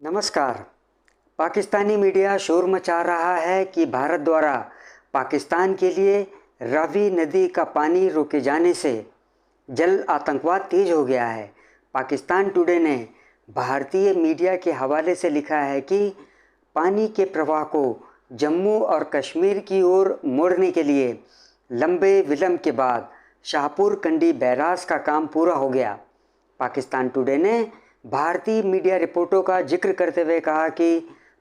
नमस्कार। पाकिस्तानी मीडिया शोर मचा रहा है कि भारत द्वारा पाकिस्तान के लिए रावी नदी का पानी रोके जाने से जल आतंकवाद तेज हो गया है। पाकिस्तान टुडे ने भारतीय मीडिया के हवाले से लिखा है कि पानी के प्रवाह को जम्मू और कश्मीर की ओर मोड़ने के लिए लंबे विलंब के बाद शाहपुर कंडी बैराज का काम पूरा हो गया। पाकिस्तान टुडे ने भारतीय मीडिया रिपोर्टों का जिक्र करते हुए कहा कि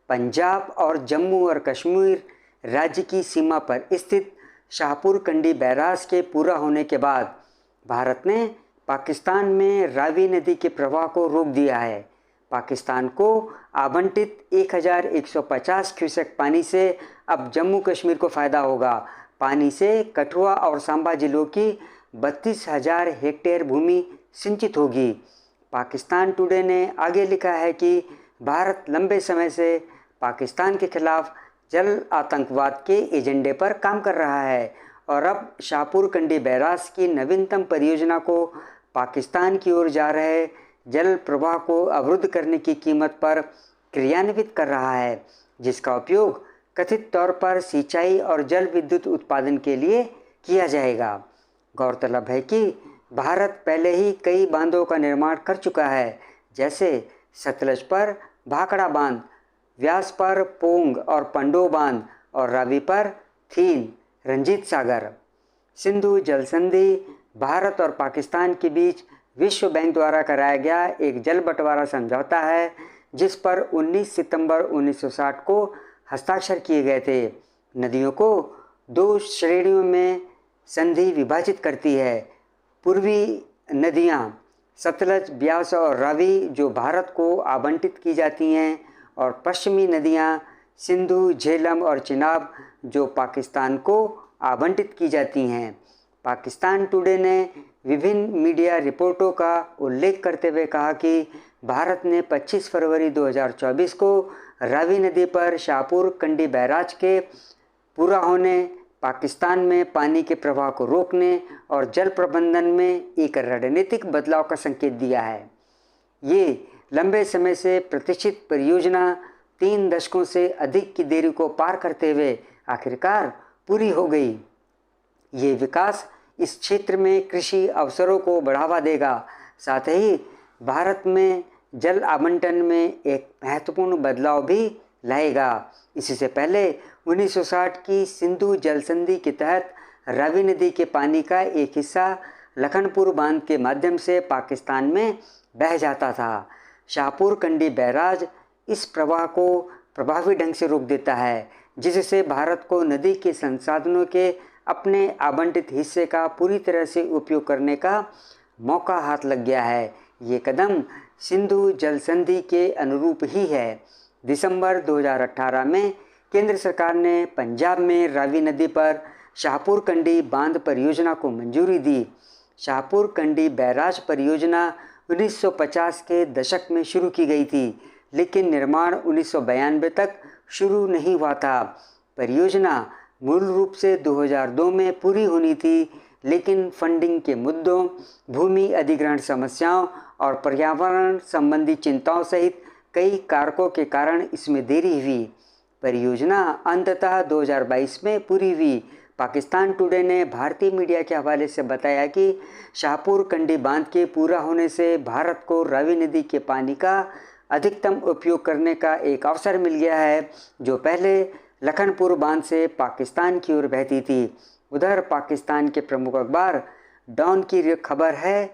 पंजाब और जम्मू और कश्मीर राज्य की सीमा पर स्थित शाहपुर कंडी बैराज के पूरा होने के बाद भारत ने पाकिस्तान में रावी नदी के प्रवाह को रोक दिया है। पाकिस्तान को आवंटित 1150 क्यूसेक पानी से अब जम्मू कश्मीर को फ़ायदा होगा। पानी से कठुआ और सांबा जिलों की 32,000 हेक्टेयर भूमि सिंचित होगी। पाकिस्तान टुडे ने आगे लिखा है कि भारत लंबे समय से पाकिस्तान के खिलाफ जल आतंकवाद के एजेंडे पर काम कर रहा है और अब शाहपुर कंडी बैराज की नवीनतम परियोजना को पाकिस्तान की ओर जा रहे जल प्रवाह को अवरुद्ध करने की कीमत पर क्रियान्वित कर रहा है, जिसका उपयोग कथित तौर पर सिंचाई और जल विद्युत उत्पादन के लिए किया जाएगा। गौरतलब है कि भारत पहले ही कई बांधों का निर्माण कर चुका है, जैसे सतलज पर भाखड़ा बांध, व्यास पर पोंग और पंडो बांध और रावी पर थीन, रंजीत सागर। सिंधु जल संधि भारत और पाकिस्तान के बीच विश्व बैंक द्वारा कराया गया एक जल बंटवारा समझौता है, जिस पर 19 सितंबर 1960 को हस्ताक्षर किए गए थे। नदियों को दो श्रेणियों में संधि विभाजित करती है। पूर्वी नदियाँ सतलज, ब्यास और रावी जो भारत को आवंटित की जाती हैं और पश्चिमी नदियाँ सिंधु, झेलम और चिनाब जो पाकिस्तान को आवंटित की जाती हैं। पाकिस्तान टुडे ने विभिन्न मीडिया रिपोर्टों का उल्लेख करते हुए कहा कि भारत ने 25 फरवरी 2024 को रावी नदी पर शाहपुर कंडी बैराज के पूरा होने, पाकिस्तान में पानी के प्रवाह को रोकने और जल प्रबंधन में एक रणनीतिक बदलाव का संकेत दिया है। ये लंबे समय से प्रतीक्षित परियोजना 3 दशकों से अधिक की देरी को पार करते हुए आखिरकार पूरी हो गई। ये विकास इस क्षेत्र में कृषि अवसरों को बढ़ावा देगा, साथ ही भारत में जल आवंटन में एक महत्वपूर्ण बदलाव भी लाएगा। इससे पहले 1960 की सिंधु जल संधि के तहत रावी नदी के पानी का एक हिस्सा लखनपुर बांध के माध्यम से पाकिस्तान में बह जाता था। शाहपुर कंडी बैराज इस प्रवाह को प्रभावी ढंग से रोक देता है, जिससे भारत को नदी के संसाधनों के अपने आवंटित हिस्से का पूरी तरह से उपयोग करने का मौका हाथ लग गया है। ये कदम सिंधु जल संधि के अनुरूप ही है। दिसंबर 2018 में केंद्र सरकार ने पंजाब में रावी नदी पर शाहपुर कंडी बांध परियोजना को मंजूरी दी। शाहपुर कंडी बैराज परियोजना 1950 के दशक में शुरू की गई थी, लेकिन निर्माण 1992 तक शुरू नहीं हुआ था। परियोजना मूल रूप से 2002 में पूरी होनी थी, लेकिन फंडिंग के मुद्दों, भूमि अधिग्रहण समस्याओं और पर्यावरण संबंधी चिंताओं सहित कई कारकों के कारण इसमें देरी हुई। परियोजना अंततः 2022 में पूरी हुई। पाकिस्तान टुडे ने भारतीय मीडिया के हवाले से बताया कि शाहपुर कंडी बांध के पूरा होने से भारत को रावी नदी के पानी का अधिकतम उपयोग करने का एक अवसर मिल गया है, जो पहले लखनपुर बांध से पाकिस्तान की ओर बहती थी। उधर पाकिस्तान के प्रमुख अखबार डॉन की खबर है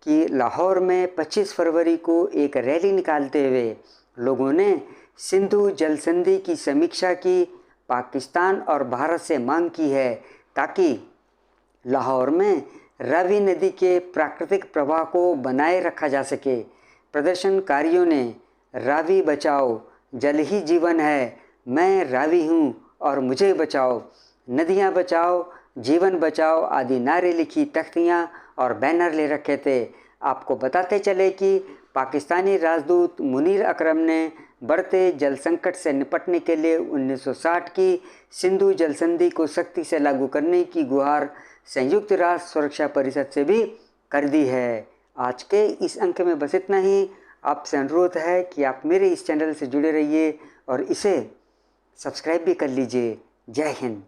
कि लाहौर में 25 फरवरी को एक रैली निकालते हुए लोगों ने सिंधु जल संधि की समीक्षा की, पाकिस्तान और भारत से मांग की है ताकि लाहौर में रावी नदी के प्राकृतिक प्रवाह को बनाए रखा जा सके। प्रदर्शनकारियों ने रावी बचाओ, जल ही जीवन है, मैं रावी हूँ और मुझे बचाओ, नदियाँ बचाओ, जीवन बचाओ आदि नारे लिखी तख्तियाँ और बैनर ले रखे थे। आपको बताते चले कि पाकिस्तानी राजदूत मुनीर अकरम ने बढ़ते जल संकट से निपटने के लिए 1960 की सिंधु जल संधि को सख्ती से लागू करने की गुहार संयुक्त राष्ट्र सुरक्षा परिषद से भी कर दी है। आज के इस अंक में बस इतना ही। आपसे अनुरोध है कि आप मेरे इस चैनल से जुड़े रहिए और इसे सब्सक्राइब भी कर लीजिए। जय हिंद।